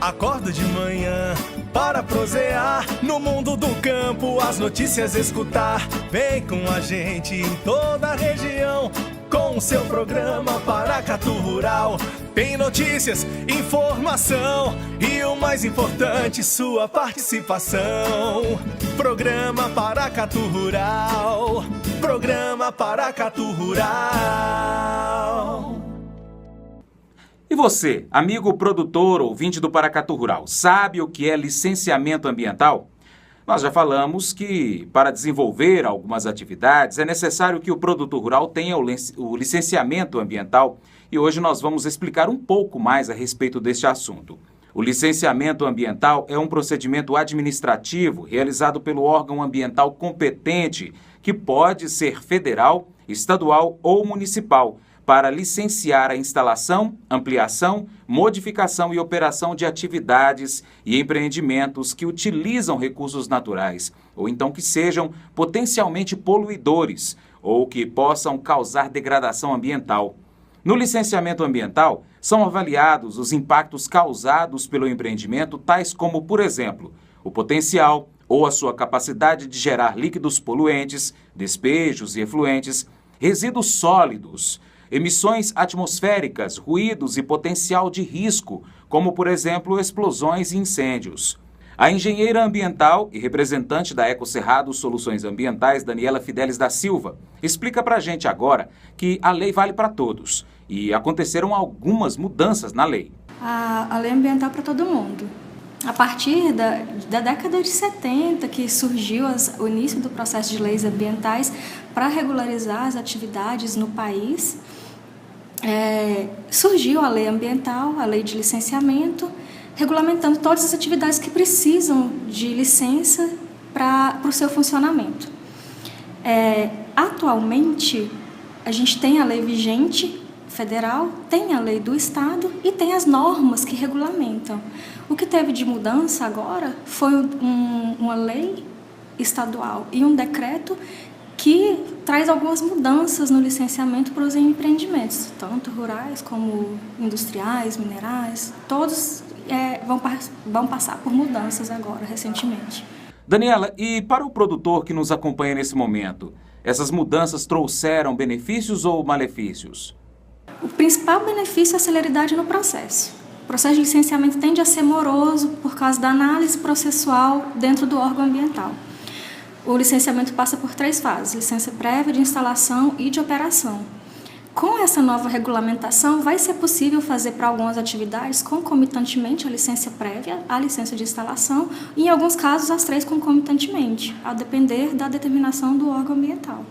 Acordo de manhã para prosear no mundo do campo, as notícias escutar. Vem com a gente em toda a região com o seu programa Paracatu Rural. Tem notícias, informação e o mais importante, sua participação. Programa Paracatu Rural. Programa Paracatu Rural. E você, amigo produtor, ouvinte do Paracatu Rural, sabe o que é licenciamento ambiental? Nós já falamos que, para desenvolver algumas atividades, é necessário que o produtor rural tenha o licenciamento ambiental, e hoje nós vamos explicar um pouco mais a respeito deste assunto. O licenciamento ambiental é um procedimento administrativo realizado pelo órgão ambiental competente, que pode ser federal, estadual ou municipal, para licenciar a instalação, ampliação, modificação e operação de atividades e empreendimentos que utilizam recursos naturais, ou então que sejam potencialmente poluidores, ou que possam causar degradação ambiental. No licenciamento ambiental, são avaliados os impactos causados pelo empreendimento, tais como, por exemplo, o potencial ou a sua capacidade de gerar líquidos poluentes, despejos e efluentes, resíduos sólidos, emissões atmosféricas, ruídos e potencial de risco, como, por exemplo, explosões e incêndios. A engenheira ambiental e representante da Ecocerrado Soluções Ambientais, Daniela Fidelis da Silva, explica para a gente agora que a lei vale para todos e aconteceram algumas mudanças na lei. A lei ambiental para todo mundo. A partir da década de 70, que surgiu o início do processo de leis ambientais para regularizar as atividades no país, surgiu a lei ambiental, a lei de licenciamento, regulamentando todas as atividades que precisam de licença para o seu funcionamento. Atualmente, a gente tem a lei vigente federal, tem a lei do estado e tem as normas que regulamentam. O que teve de mudança agora foi uma lei estadual e um decreto que traz algumas mudanças no licenciamento para os empreendimentos, tanto rurais como industriais, minerais, todos vão passar por mudanças agora, recentemente. Daniela, e para o produtor que nos acompanha nesse momento, essas mudanças trouxeram benefícios ou malefícios? O principal benefício é a celeridade no processo. O processo de licenciamento tende a ser moroso por causa da análise processual dentro do órgão ambiental. O licenciamento passa por 3 fases: licença prévia, de instalação e de operação. Com essa nova regulamentação, vai ser possível fazer para algumas atividades concomitantemente a licença prévia, a licença de instalação e, em alguns casos, as 3 concomitantemente, a depender da determinação do órgão ambiental.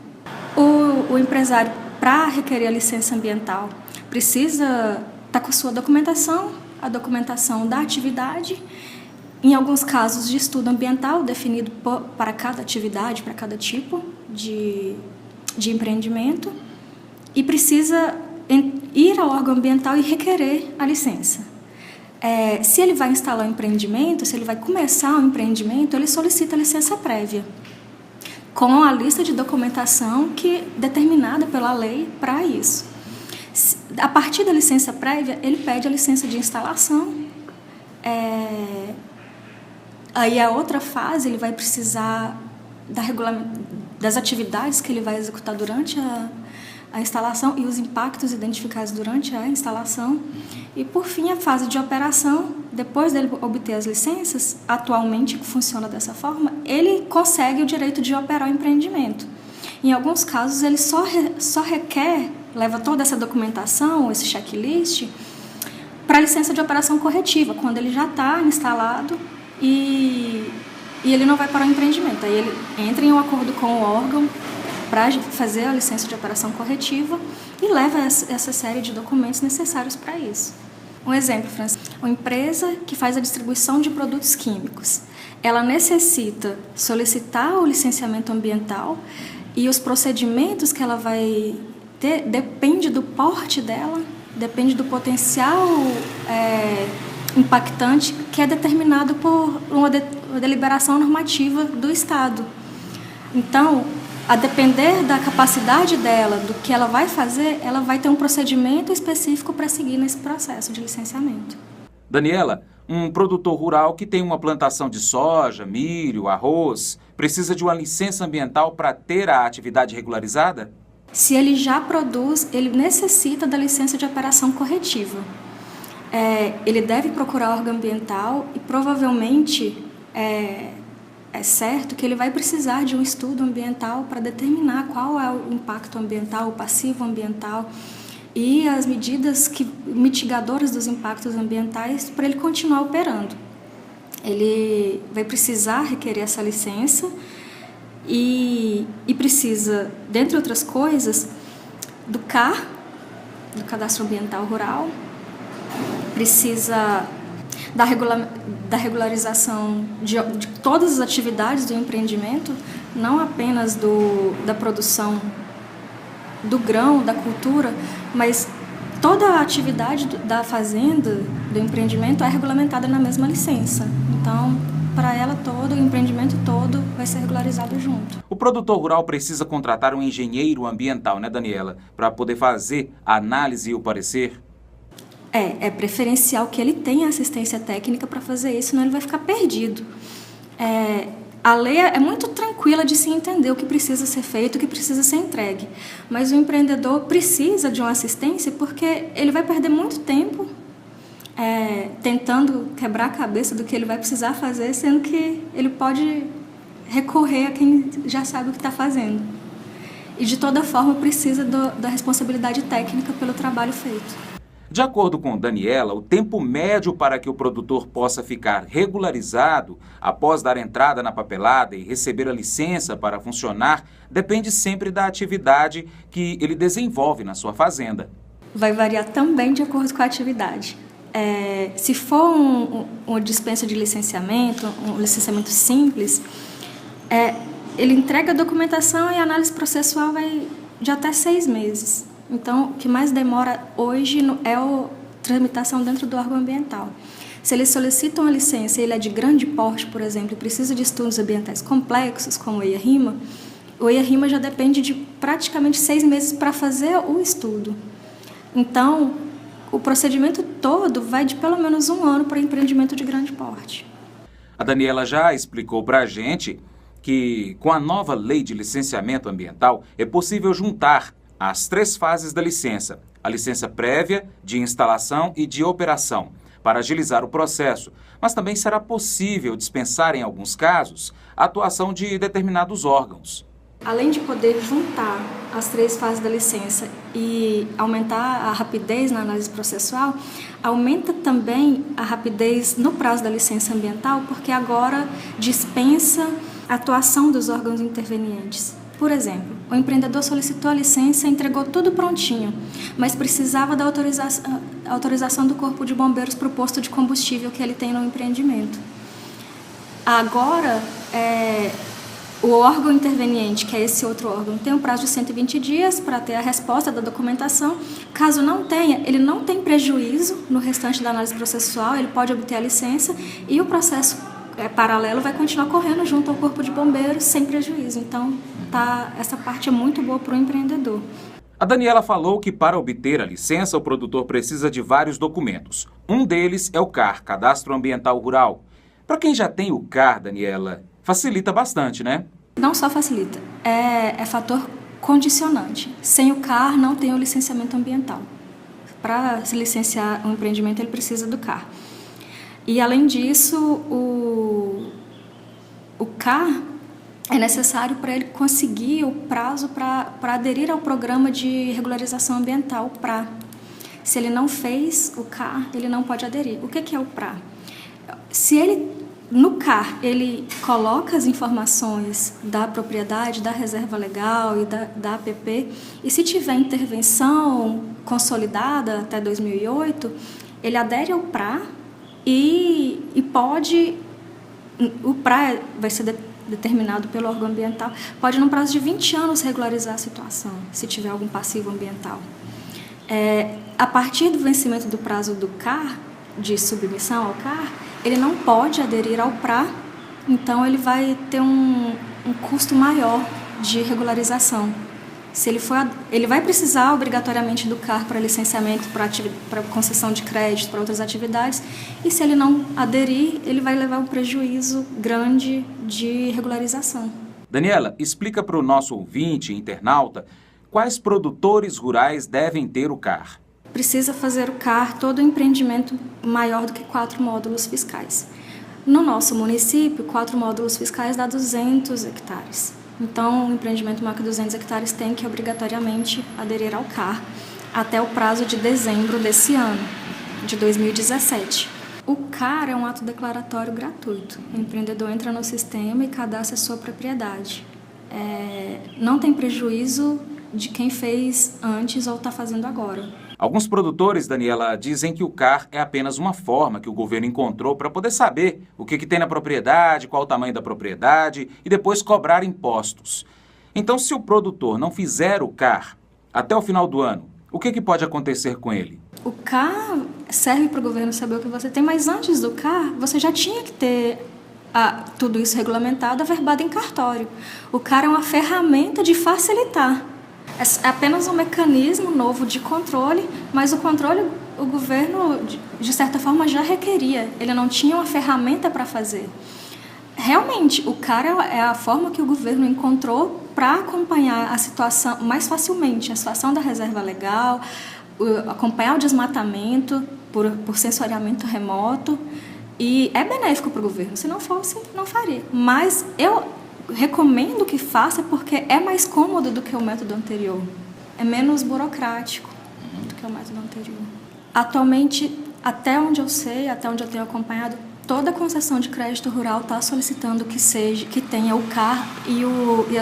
O empresário, para requerer a licença ambiental, precisa estar com sua documentação, a documentação da atividade, em alguns casos de estudo ambiental definido para cada atividade, para cada tipo de empreendimento, e precisa ir ao órgão ambiental e requerer a licença. Se ele vai instalar um empreendimento, se ele vai começar um empreendimento, ele solicita a licença prévia, com a lista de documentação determinada pela lei para isso. A partir da licença prévia, ele pede a licença de instalação. Aí a outra fase, ele vai precisar das atividades que ele vai executar durante a instalação e os impactos identificados durante a instalação. E, por fim, a fase de operação, depois dele obter as licenças, atualmente funciona dessa forma, ele consegue o direito de operar o empreendimento. Em alguns casos, ele só requer, leva toda essa documentação, esse checklist, para a licença de operação corretiva, quando ele já está instalado e ele não vai parar o empreendimento. Aí ele entra em um acordo com o órgão para fazer a licença de operação corretiva e leva essa série de documentos necessários para isso. Um exemplo, Francisco, uma empresa que faz a distribuição de produtos químicos, ela necessita solicitar o licenciamento ambiental e os procedimentos que ela vai ter depende do porte dela, depende do potencial impactante que é determinado por uma deliberação normativa do Estado. Então, a depender da capacidade dela, do que ela vai fazer, ela vai ter um procedimento específico para seguir nesse processo de licenciamento. Daniela, Um produtor rural que tem uma plantação de soja, milho, arroz, precisa de uma licença ambiental para ter a atividade regularizada? Se ele já produz, ele necessita da licença de operação corretiva. Ele deve procurar o órgão ambiental e provavelmente é certo que ele vai precisar de um estudo ambiental para determinar qual é o impacto ambiental, o passivo ambiental e as medidas mitigadoras dos impactos ambientais para ele continuar operando. Ele vai precisar requerer essa licença e precisa, dentre outras coisas, do CAR, do Cadastro Ambiental Rural, precisa da regularização de todas as atividades do empreendimento, não apenas da produção do grão, da cultura, mas toda a atividade da fazenda, do empreendimento, é regulamentada na mesma licença. Então, para ela todo, o empreendimento todo vai ser regularizado junto. O produtor rural precisa contratar um engenheiro ambiental, né, Daniela, para poder fazer a análise e o parecer? É preferencial que ele tenha assistência técnica para fazer isso, senão ele vai ficar perdido. A lei é muito tranquila de se entender o que precisa ser feito, o que precisa ser entregue. Mas o empreendedor precisa de uma assistência porque ele vai perder muito tempo tentando quebrar a cabeça do que ele vai precisar fazer, sendo que ele pode recorrer a quem já sabe o que está fazendo. E, de toda forma, precisa da responsabilidade técnica pelo trabalho feito. De acordo com Daniela, o tempo médio para que o produtor possa ficar regularizado após dar entrada na papelada e receber a licença para funcionar depende sempre da atividade que ele desenvolve na sua fazenda. Vai variar também de acordo com a atividade. Se for uma dispensa de licenciamento, um licenciamento simples, ele entrega a documentação e a análise processual vai de até 6 meses. Então, o que mais demora hoje é a tramitação dentro do órgão ambiental. Se eles solicitam a licença e ele é de grande porte, por exemplo, e precisa de estudos ambientais complexos, como o EIA-RIMA já depende de praticamente 6 meses para fazer o estudo. Então, o procedimento todo vai de pelo menos 1 ano para empreendimento de grande porte. A Daniela já explicou para a gente que, com a nova lei de licenciamento ambiental, é possível juntar as 3 fases da licença: a licença prévia, de instalação e de operação, para agilizar o processo, mas também será possível dispensar, em alguns casos, a atuação de determinados órgãos. Além de poder juntar as 3 fases da licença e aumentar a rapidez na análise processual, aumenta também a rapidez no prazo da licença ambiental, porque agora dispensa a atuação dos órgãos intervenientes. Por exemplo, o empreendedor solicitou a licença e entregou tudo prontinho, mas precisava da autorização do Corpo de Bombeiros para o posto de combustível que ele tem no empreendimento. Agora, o órgão interveniente, que é esse outro órgão, tem um prazo de 120 dias para ter a resposta da documentação. Caso não tenha, ele não tem prejuízo no restante da análise processual, ele pode obter a licença e o processo paralelo vai continuar correndo junto ao Corpo de Bombeiros sem prejuízo. Então, essa parte é muito boa para o empreendedor. A Daniela falou que para obter a licença o produtor precisa de vários documentos. Um deles é o CAR, Cadastro Ambiental Rural. Para quem já tem o CAR, Daniela, facilita bastante, né? Não só facilita, é fator condicionante. Sem o CAR não tem o licenciamento ambiental. Para se licenciar um empreendimento ele precisa do CAR. E além disso, o CAR é necessário para ele conseguir o prazo para aderir ao programa de regularização ambiental, PRA. Se ele não fez o CAR, ele não pode aderir. O que é o PRA? Se ele, no CAR, ele coloca as informações da propriedade, da reserva legal e da APP, e se tiver intervenção consolidada até 2008, ele adere ao PRA e pode... O PRA vai ser determinado pelo órgão ambiental, pode, num prazo de 20 anos, regularizar a situação, se tiver algum passivo ambiental. A partir do vencimento do prazo do CAR, de submissão ao CAR, ele não pode aderir ao PRA, então ele vai ter um custo maior de regularização. Ele vai precisar obrigatoriamente do CAR para licenciamento, para concessão de crédito, para outras atividades, e se ele não aderir, ele vai levar um prejuízo grande de regularização. Daniela, explica para o nosso ouvinte, internauta, quais produtores rurais devem ter o CAR? Precisa fazer o CAR todo empreendimento maior do que 4 módulos fiscais. No nosso município, 4 módulos fiscais dá 200 hectares. Então, o empreendimento maior que 200 hectares tem que obrigatoriamente aderir ao CAR até o prazo de dezembro desse ano, de 2017. O CAR é um ato declaratório gratuito. O empreendedor entra no sistema e cadastra a sua propriedade. Não tem prejuízo de quem fez antes ou está fazendo agora. Alguns produtores, Daniela, dizem que o CAR é apenas uma forma que o governo encontrou para poder saber o que tem na propriedade, qual o tamanho da propriedade e depois cobrar impostos. Então, se o produtor não fizer o CAR até o final do ano, o que pode acontecer com ele? O CAR serve para o governo saber o que você tem, mas antes do CAR, você já tinha que ter tudo isso regulamentado, averbado em cartório. O CAR é uma ferramenta de facilitar. É apenas um mecanismo novo de controle, mas o controle o governo, de certa forma, já requeria. Ele não tinha uma ferramenta para fazer. Realmente, o CAR é a forma que o governo encontrou para acompanhar a situação mais facilmente, a situação da reserva legal, acompanhar o desmatamento por sensoriamento remoto, e é benéfico para o governo. Se não fosse, não faria. Mas eu recomendo que faça porque é mais cômodo do que o método anterior. É menos burocrático do que o método anterior. Atualmente, até onde eu sei, até onde eu tenho acompanhado, toda concessão de crédito rural está solicitando que tenha o CAR e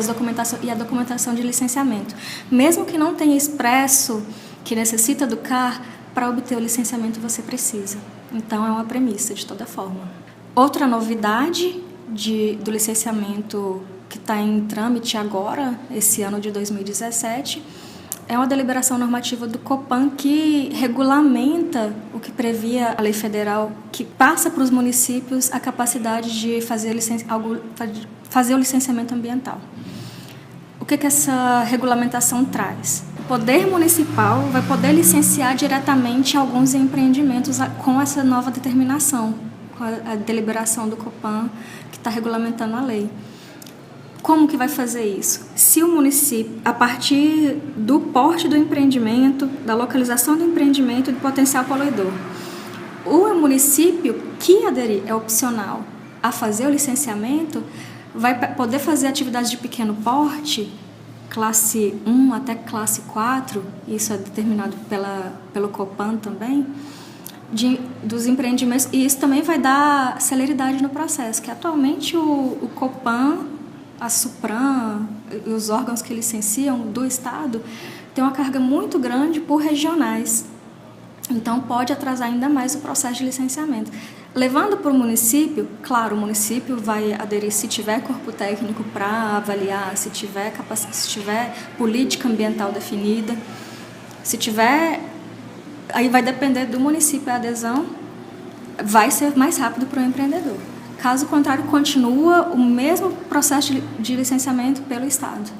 a documentação de licenciamento. Mesmo que não tenha expresso que necessita do CAR, para obter o licenciamento você precisa. Então, é uma premissa de toda forma. Outra novidade do licenciamento que está em trâmite agora, esse ano de 2017, é uma deliberação normativa do Copan que regulamenta o que previa a lei federal, que passa para os municípios a capacidade de fazer o licenciamento ambiental. O que essa regulamentação traz? O poder municipal vai poder licenciar diretamente alguns empreendimentos com essa nova determinação, com a deliberação do Copan, que está regulamentando a lei. Como que vai fazer isso? Se o município, a partir do porte do empreendimento, da localização do empreendimento e do potencial poluidor, o município que aderir, é opcional, a fazer o licenciamento, vai poder fazer atividades de pequeno porte, classe 1 até classe 4, isso é determinado pelo Copan também, dos empreendimentos, e isso também vai dar celeridade no processo, que atualmente o Copan, a Supram e os órgãos que licenciam do Estado têm uma carga muito grande por regionais. Então, pode atrasar ainda mais o processo de licenciamento. Levando para o município, claro, o município vai aderir se tiver corpo técnico para avaliar, se tiver política ambiental definida, se tiver... Aí vai depender do município a adesão, vai ser mais rápido para o empreendedor. Caso contrário, continua o mesmo processo de licenciamento pelo Estado.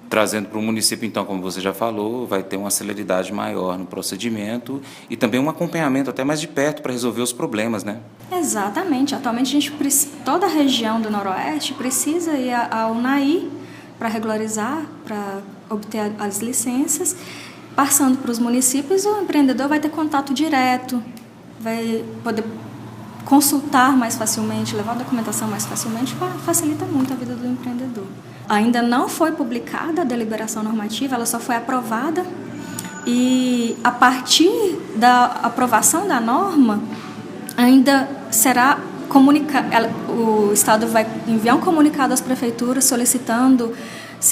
Trazendo para o município, então, como você já falou, vai ter uma celeridade maior no procedimento e também um acompanhamento até mais de perto para resolver os problemas, né? Exatamente. Atualmente, toda a região do Noroeste precisa ir ao UNAI para regularizar, para obter as licenças. Passando para os municípios, o empreendedor vai ter contato direto, vai poder consultar mais facilmente, levar a documentação mais facilmente, facilita muito a vida do empreendedor. Ainda não foi publicada a deliberação normativa, ela só foi aprovada e a partir da aprovação da norma ainda será comunicado, o Estado vai enviar um comunicado às prefeituras solicitando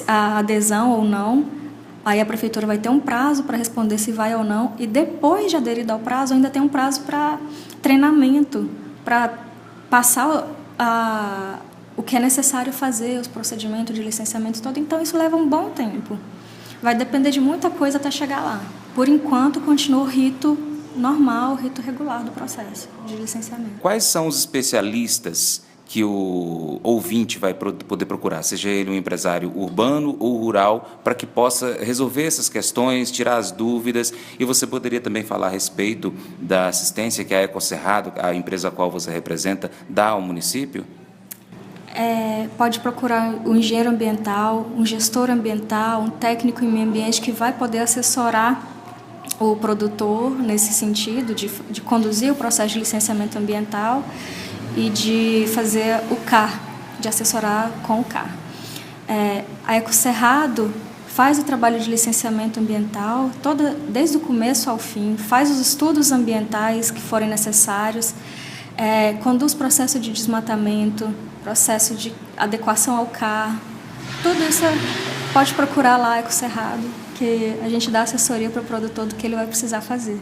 a adesão ou não. Aí a prefeitura vai ter um prazo para responder se vai ou não, e depois de aderido ao prazo ainda tem um prazo para treinamento, para passar o que é necessário fazer, os procedimentos de licenciamento todo. Então, isso leva um bom tempo. Vai depender de muita coisa até chegar lá. Por enquanto, continua o rito normal, o rito regular do processo de licenciamento. Quais são os especialistas que o ouvinte vai poder procurar, seja ele um empresário urbano ou rural, para que possa resolver essas questões, tirar as dúvidas? E você poderia também falar a respeito da assistência que a Ecocerrado, a empresa a qual você representa, dá ao município? Pode procurar um engenheiro ambiental, um gestor ambiental, um técnico em meio ambiente que vai poder assessorar o produtor nesse sentido, de conduzir o processo de licenciamento ambiental e de fazer o CAR, de assessorar com o CAR. A Ecocerrado faz o trabalho de licenciamento ambiental desde o começo ao fim, faz os estudos ambientais que forem necessários, conduz processo de desmatamento, processo de adequação ao CAR. Tudo isso pode procurar lá a Ecocerrado, que a gente dá assessoria para o produtor do que ele vai precisar fazer.